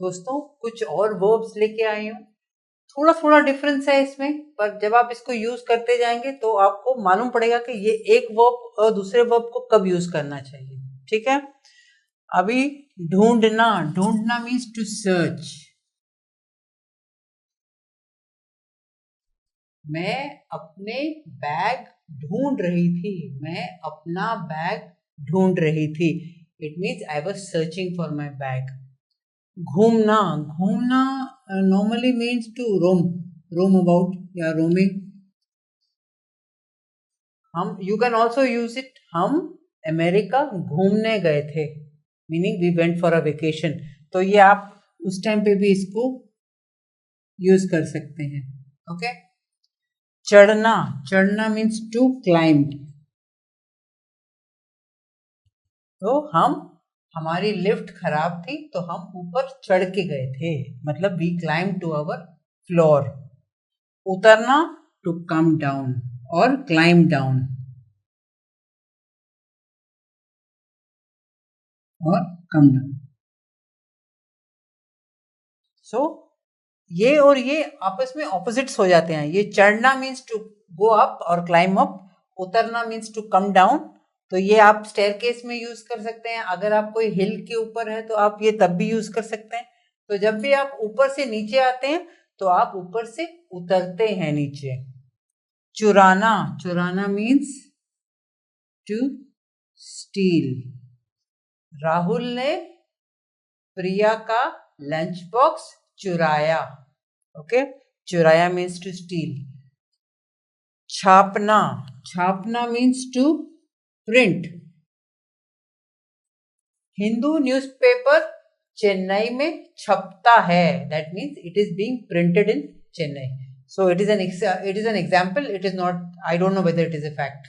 दोस्तों कुछ और वर्ब्स लेके आई हूँ, थोड़ा थोड़ा डिफरेंस है इसमें, पर जब आप इसको यूज करते जाएंगे तो आपको मालूम पड़ेगा कि ये एक वर्ब और दूसरे वर्ब को कब यूज करना चाहिए। ठीक है, अभी ढूंढना, ढूंढना मीन्स टू सर्च। मैं अपने बैग ढूंढ रही थी, मैं अपना बैग ढूंढ रही थी। It means I was searching for my bag. घूमना, घूमना normally means to roam, roam about या roaming. Hmm, you can also use it, हम अमेरिका घूमने गए थे, meaning we went for a vacation. तो ये आप उस टाइम पे भी इसको यूज कर सकते हैं। ओके, चढ़ना, चढ़ना मीन्स टू क्लाइंब। तो हम, हमारी लिफ्ट खराब थी तो हम ऊपर चढ़ के गए थे, मतलब we climb to our floor. उतरना, टू कम डाउन और क्लाइंब डाउन और कम डाउन। सो ये और ये आपस में ऑपोजिट्स हो जाते हैं। ये चढ़ना मीन्स टू गो अप और क्लाइम अप, उतरना मीन्स टू कम डाउन। तो ये आप स्टेयरकेस में यूज कर सकते हैं, अगर आप कोई हिल के ऊपर है तो आप ये तब भी यूज कर सकते हैं। तो जब भी आप ऊपर से नीचे आते हैं तो आप ऊपर से उतरते हैं नीचे। चुराना, चुराना मीन्स टू स्टील। राहुल ने प्रिया का लंच बॉक्स चुराया। ओके, चुराया मीन्स टू स्टील। छापना, छापना means to print. Hindu newspaper Chennai में छपता है, that means it is being printed in Chennai. So it is an example, it is not, I don't know whether it is a fact.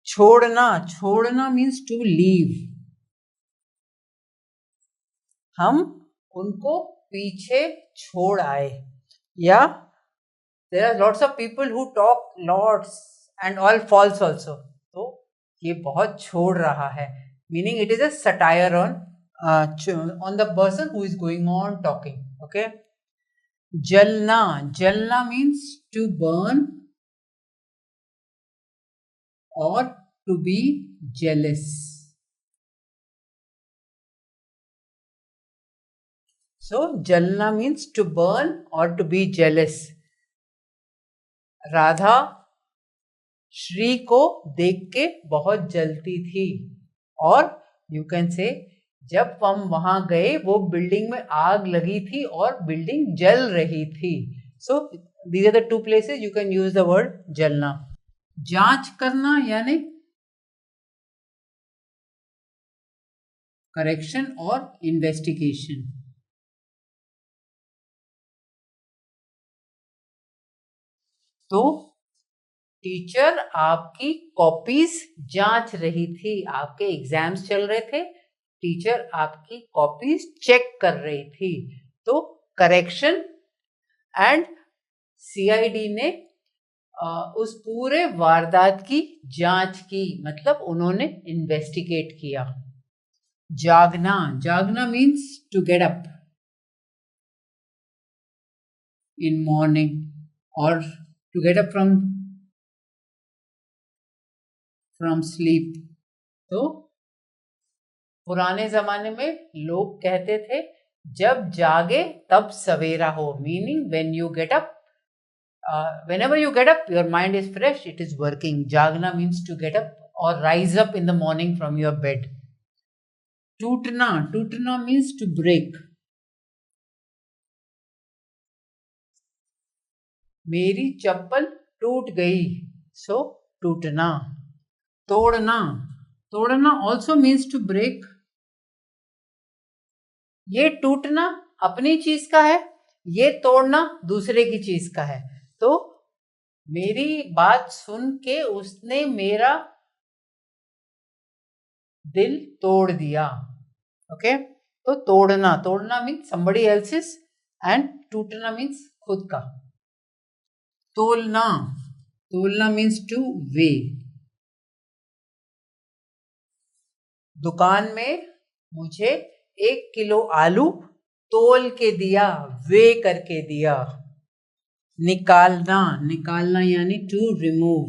छोड़ना, छोड़ना means to leave। हम उनको पीछे छोड़ आए। या there are lots of people who talk lots and all false also। तो ये बहुत छोड़ रहा है, meaning it is a satire on the person who is going on talking। okay, जलना, जलना means to burn or to be jealous। so jalna means to burn or to be jealous। Radha Shri को देख के बहुत जलती थी, और यू कैन से जब हम वहां गए वो बिल्डिंग में आग लगी थी और बिल्डिंग जल रही थी। So these are the two places you can use the word जलना। जांच करना यानी करेक्शन और इन्वेस्टिगेशन। तो टीचर आपकी कॉपीज जांच रही थी, आपके एग्जाम्स चल रहे थे, टीचर आपकी कॉपीज चेक कर रही थी। तो करेक्शन एंड सीआईडी ने उस पूरे वारदात की जांच की, मतलब उन्होंने इन्वेस्टिगेट किया। जागना, जागना means to get up in morning और to get up from sleep. तो पुराने जमाने में लोग कहते थे जब जागे तब सवेरा हो, meaning when you get up, whenever you get up your mind is fresh, it is working। जागना means to get up or rise up in the morning from your bed। टूटना, टूटना means to break। मेरी चप्पल टूट गई, so टूटना। तोड़ना, तोड़ना also means to break। ये टूटना अपनी चीज का है, ये तोड़ना दूसरे की चीज का है। तो मेरी बात सुन के उसने मेरा दिल तोड़ दिया। ओके, तो तोड़ना, तोड़ना मीन्स somebody else's and टूटना मीन्स खुद का। तोलना, तोलना मीन्स टू weigh। दुकान में मुझे 1 किलो आलू तोल के दिया, वे करके दिया। निकालना, निकालना यानी टू रिमूव।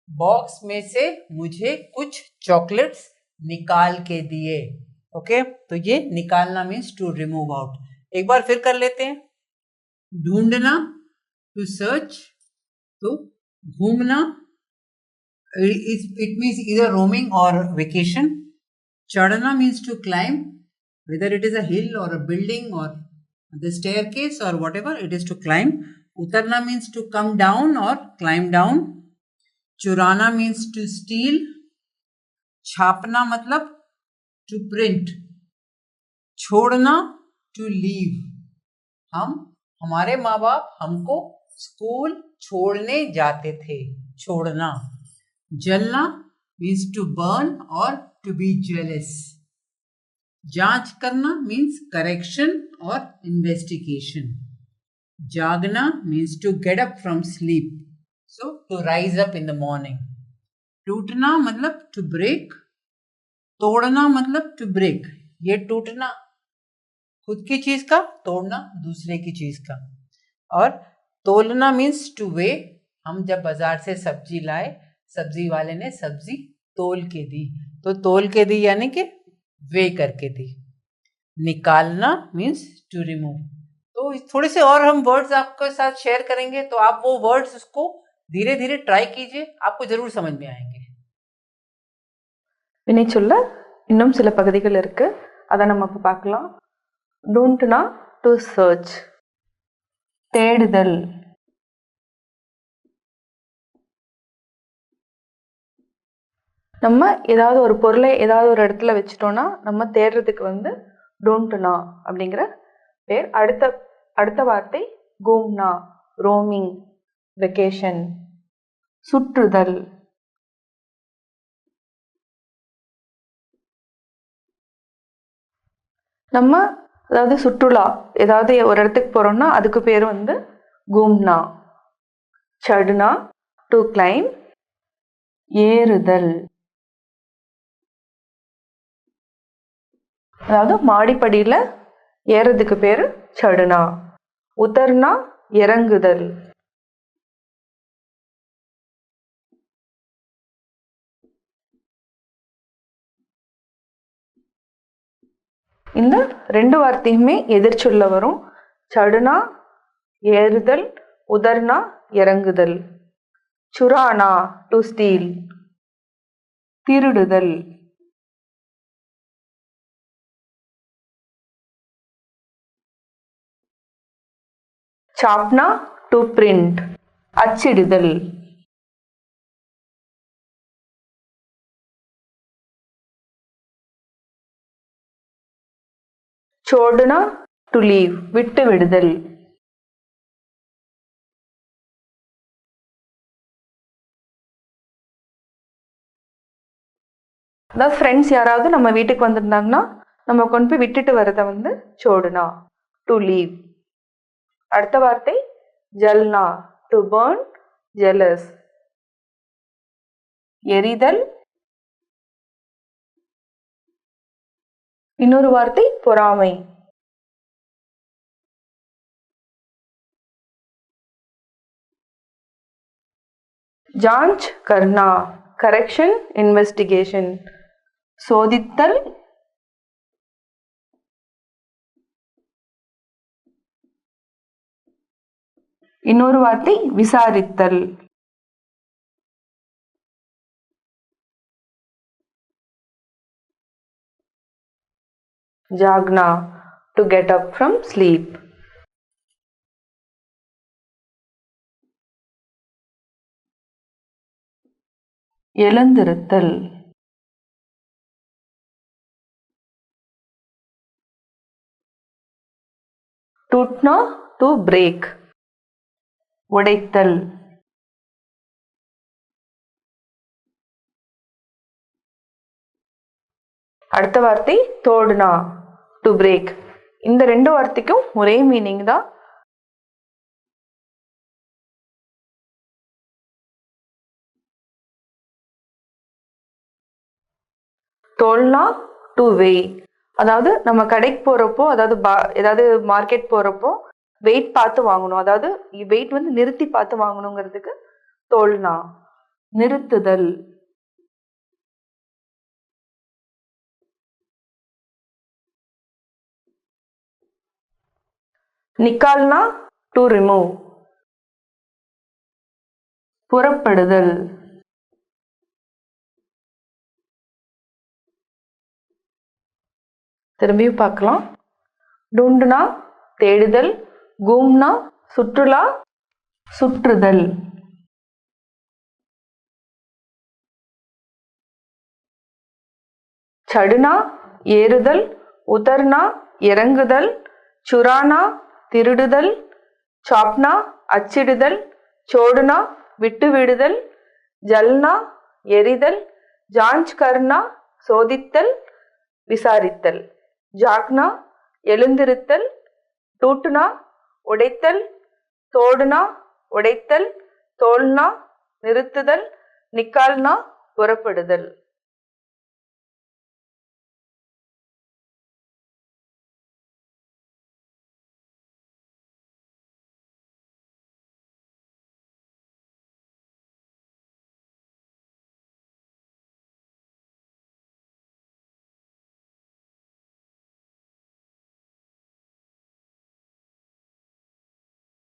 बॉक्स में से मुझे कुछ चॉकलेट्स निकाल के दिए। ओके, तो ये निकालना मीन्स टू रिमूव आउट। एक बार फिर कर लेते हैं। ढूंढना, टू सर्च, तो घूमना, इट मीन्स इधर रोमिंग और वेकेशन। चढ़ना मीन्स to climb, whether it is a hill or a building or the staircase or whatever, it is to climb. Utarna means to come down or climb down. चुराना means to steal. छापना मतलब to print. छोड़ना to leave. हमारे माँ बाप हमको school छोड़ने जाते थे। छोड़ना। जलना means to burn or to be jealous. जांच करना means correction or investigation. जागना means to get up from sleep. So to rise up in the morning. टूटना मतलब to break. तोड़ना मतलब to break. ये टूटना खुद की चीज का, तोड़ना दूसरे की चीज का। और तोलना means to weigh. हम जब बाजार से सब्जी लाए, सब्जी वाले ने सब्जी तोल के दी, तो तोल के दी यानी कि वे करके दी। निकालना मीन्स टू रिमूव। तो थोड़े से और हम वर्ड्स आपके साथ शेयर करेंगे, तो आप वो वर्ड्स उसको धीरे धीरे ट्राई कीजिए, आपको जरूर समझ में आएंगे। வினைச்சொல்ல இன்னும் சில பகுதிகள் இருக்கு, அதை நம்ம இப்போ பார்க்கலாம். டூண்ட்னா டு சர்ச், தேடுதல். நம்ம ஏதாவது ஒரு பொருளை ஏதாவது ஒரு இடத்துல வச்சுட்டோம்னா நம்ம தேடுறதுக்கு வந்து டோன்ட்னா அப்படிங்கிற பேர். அடுத்த வார்த்தை கூம்னா, ரோமிங், வெக்கேஷன். சுற்றுதல். நம்ம அதாவது சுற்றுலா ஏதாவது ஒரு இடத்துக்கு போறோம்னா அதுக்கு பேர் வந்து கூம்னா. சடுனா டு கிளைம், ஏறுதல். அதாவது மாடிப்படியில் ஏறதுக்கு பேர் சடுனா. உத்தர்னா இறங்குதல். இந்த ரெண்டு வார்த்தையுமே எதிர்ச்சொல்ல வரும். சடுனா ஏறுதல், உதர்னா இறங்குதல். சுரானா டு ஸ்டீல், திருடுதல். சாப்னா டு பிரிண்ட், அச்சிடுதல். சோடுனா டு லீவ், விட்டு விடுதல். அதாவது ஃப்ரெண்ட்ஸ் யாராவது நம்ம வீட்டுக்கு வந்திருந்தாங்கன்னா நம்ம கொண்டு போய் விட்டுட்டு வரதை வந்து சோடுனா, டு லீவ். அடுத்த வார்த்தை ஜல்னா, டு பர்ன், ஜெலஸ், எரிதல். இன்னொரு வார்த்தை பொறாமை. जांच करना, करेक्शन, इन्वेस्टिगेशन. சோதித்தல். இன்னொரு வார்த்தை விசாரித்தல். जागना, to get up from sleep. எழுந்திருத்தல். टूटना to break, உடைத்தல். அடுத்த வார்த்தை தோடுனா, டு பிரேக். இந்த ரெண்டு வார்த்தைக்கும் ஒரே மீனிங் தான். தோல்னா டு வெயிட். அதாவது நம்ம கடைக்கு போறப்போ, அதாவது ஏதாவது மார்க்கெட் போறப்போ வெயிட் பார்த்து வாங்கணும். அதாவது வெயிட் வந்து நிறுத்தி பார்த்து வாங்கணுங்கிறதுக்கு தோல்னா. நிறுத்துதல். நிக்கால்னா டு ரிமூவ். புறப்படுதல். திரும்பியும் பார்க்கலாம். டுண்டுனா தேடுதல், கூம்னா சுற்றுலா, சுற்றுதல். சடுனா ஏறுதல், உதர்னா இறங்குதல், சுரானா திருடுதல், சாப்னா அச்சிடுதல், சோடுனா விட்டுவிடுதல், ஜல்னா எரிதல், ஜாஞ்ச் கர்னா சோதித்தல், விசாரித்தல், ஜாக்னா எழுந்திருத்தல், டூட்டுனா உடைத்தல், தோடுனா உடைத்தல், தோல்னா நிறுத்துதல், நிக்கால்னா புறப்படுதல்.